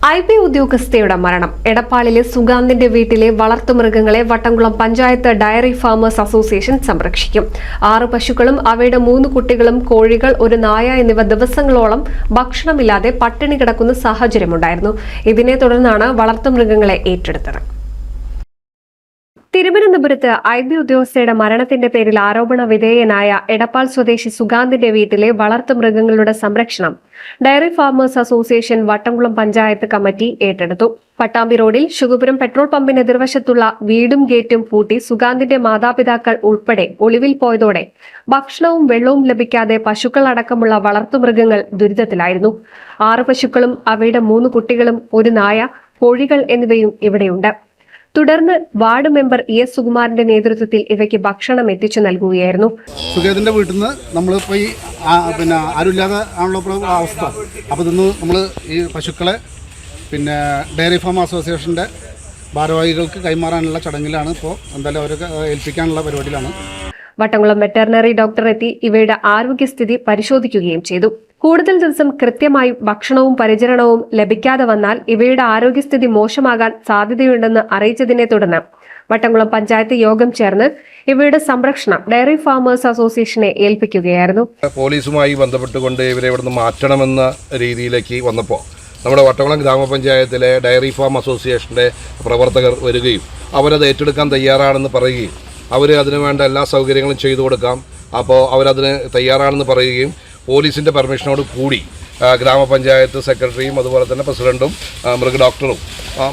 IB ഉദ്യോഗസ്ഥയുടെ മരണം. എടപ്പാളിലെ സുഗാന്തിന്റെ വീട്ടിലെ വളർത്തുമൃഗങ്ങളെ Vattamkulam panchayat dairy farmers association സംരക്ഷിക്കും. 6 പശുക്കളും അവയുടെ 3 കുട്ടികളും, കോഴികൾ, ഒരു നായ എന്നിവ ദിവസങ്ങളോളം ഭക്ഷണമില്ലാതെ പട്ടിണി കിടക്കുന്ന സാഹചര്യമുണ്ടായിരുന്നു. ഇതിനെ തുടർന്നാണ് വളർത്തുമൃഗങ്ങളെ ഏറ്റെടുത്തത്. തിരുവനന്തപുരത്ത് IB ഉദ്യോഗസ്ഥയുടെ മരണത്തിന്റെ പേരിൽ ആരോപണ വിധേയനായ എടപ്പാൾ സ്വദേശി സുഗാന്തിന്റെ വീട്ടിലെ വളർത്തുമൃഗങ്ങളുടെ സംരക്ഷണം dairy farmers association Vattamkulam panchayat committee ഏറ്റെടുത്തു. പട്ടാമ്പി റോഡിൽ ശുഗപുരം പെട്രോൾ പമ്പിന് എതിർവശത്തുള്ള വീടും ഗേറ്റും പൂട്ടി സുഗാന്തിന്റെ മാതാപിതാക്കൾ ഉൾപ്പെടെ ഒളിവിൽ പോയതോടെ ഭക്ഷണവും വെള്ളവും ലഭിക്കാതെ പശുക്കൾ അടക്കമുള്ള വളർത്തുമൃഗങ്ങൾ ദുരിതത്തിലായിരുന്നു. 6 പശുക്കളും അവയുടെ 3 കുട്ടികളും, ഒരു നായ, കോഴികൾ എന്നിവയും ഇവിടെയുണ്ട്. തുടർന്ന് വാർഡ് മെമ്പർ ES സുകുമാരന്റെ നേതൃത്വത്തിൽ ഇവയ്ക്ക് ഭക്ഷണം എത്തിച്ചു നൽകുകയായിരുന്നു. സുഗേതിന്റെ വീട്ടിൽ നിന്ന് നമ്മളിപ്പോൾ ഈ ആരുമില്ലാതെ ആണുള്ള അവസ്ഥ. അപ്പോൾ ഇന്ന് നമ്മൾ ഈ പശുക്കളെ ഡയറി ഫാം അസോസിയേഷൻ്റെ ഭാരവാഹികൾക്ക് കൈമാറാനുള്ള ചടങ്ങിലാണ്. ഇപ്പോൾ എന്തായാലും അവർക്ക് ഏൽപ്പിക്കാനുള്ള പരിപാടിയിലാണ്. വട്ടംകുളം വെറ്ററിനറി ഡോക്ടർ എത്തി ഇവയുടെ ആരോഗ്യസ്ഥിതി പരിശോധിക്കുകയും ചെയ്തു. കൂടുതൽ ദിവസം കൃത്യമായി ഭക്ഷണവും പരിചരണവും ലഭിക്കാതെ വന്നാൽ ഇവയുടെ ആരോഗ്യസ്ഥിതി മോശമാകാൻ സാധ്യതയുണ്ടെന്ന് അറിയിച്ചതിനെ തുടർന്ന് വട്ടംകുളം പഞ്ചായത്ത് യോഗം ചേർന്ന് ഇവയുടെ സംരക്ഷണം ഡയറി ഫാമേഴ്സ് അസോസിയേഷനെ ഏൽപ്പിക്കുകയായിരുന്നു. പോലീസുമായി ബന്ധപ്പെട്ടുകൊണ്ട് ഇവരെ ഇവിടുന്ന് മാറ്റണമെന്ന രീതിയിലേക്ക് വന്നപ്പോൾ നമ്മുടെ വട്ടംകുളം ഗ്രാമപഞ്ചായത്തിലെ ഡയറി ഫാം അസോസിയേഷൻ്റെ പ്രവർത്തകർ വരികയും അവരത് ഏറ്റെടുക്കാൻ തയ്യാറാണെന്ന് പറയുകയും അവർ അതിനു വേണ്ട എല്ലാ സൗകര്യങ്ങളും ചെയ്തു കൊടുക്കാം, അപ്പോൾ അവരതിന് തയ്യാറാണെന്ന് പറയുകയും പോലീസിൻ്റെ പെർമിഷനോട് കൂടി ഗ്രാമപഞ്ചായത്ത് സെക്രട്ടറിയും അതുപോലെ തന്നെ പ്രസിഡന്റും മൃഗ ഡോക്ടറും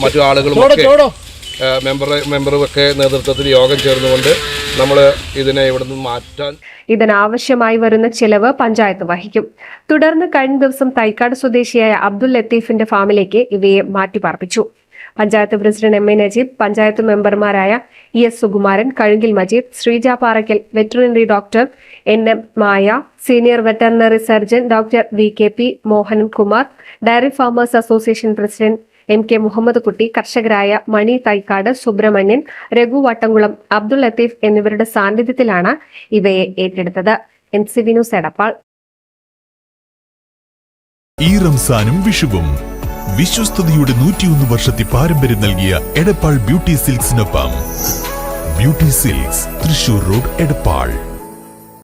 മറ്റു ആളുകളും ഒക്കെ മെമ്പറും ഒക്കെ നേതൃത്വത്തിൽ യോഗം ചേർന്നുകൊണ്ട് നമ്മൾ ഇതിനെ ഇവിടെ നിന്ന് മാറ്റാൻ ഇതിനാവശ്യമായി വരുന്ന ചെലവ് പഞ്ചായത്ത് വഹിക്കും. തുടർന്ന് കഴിഞ്ഞ ദിവസം തൈക്കാട് സ്വദേശിയായ അബ്ദുൽ ലത്തീഫിന്റെ ഫാമിലേക്ക് ഇവയെ മാറ്റിപ്പാർപ്പിച്ചു. പഞ്ചായത്ത് പ്രസിഡന്റ് MA നജീബ്, പഞ്ചായത്ത് മെമ്പർമാരായ ES Sukumaran, Kazhukil Majeed, Sreeja Parakkal, veterinary doctor NM Maya, senior veterinary surgeon doctor VKP Mohankumar, dairy farmers association president MK Muhammad Kutty, കർഷകരായ മണി തൈക്കാട്, സുബ്രഹ്മണ്യൻ, രഘു വട്ടംകുളം, അബ്ദുൽ ലത്തീഫ് എന്നിവരുടെ സാന്നിധ്യത്തിലാണ് ഇവയെ ഏറ്റെടുത്തത്. NCV news Edappal. ഈ റംസാനും വിഷുവും വിശ്വസ്തയുടെ 101 വർഷത്തെ പാരമ്പര്യം നൽകിയ എടപ്പാൾ ബ്യൂട്ടി സിൽക്സിനൊപ്പം beauty silks, Thrissur road, Edappal.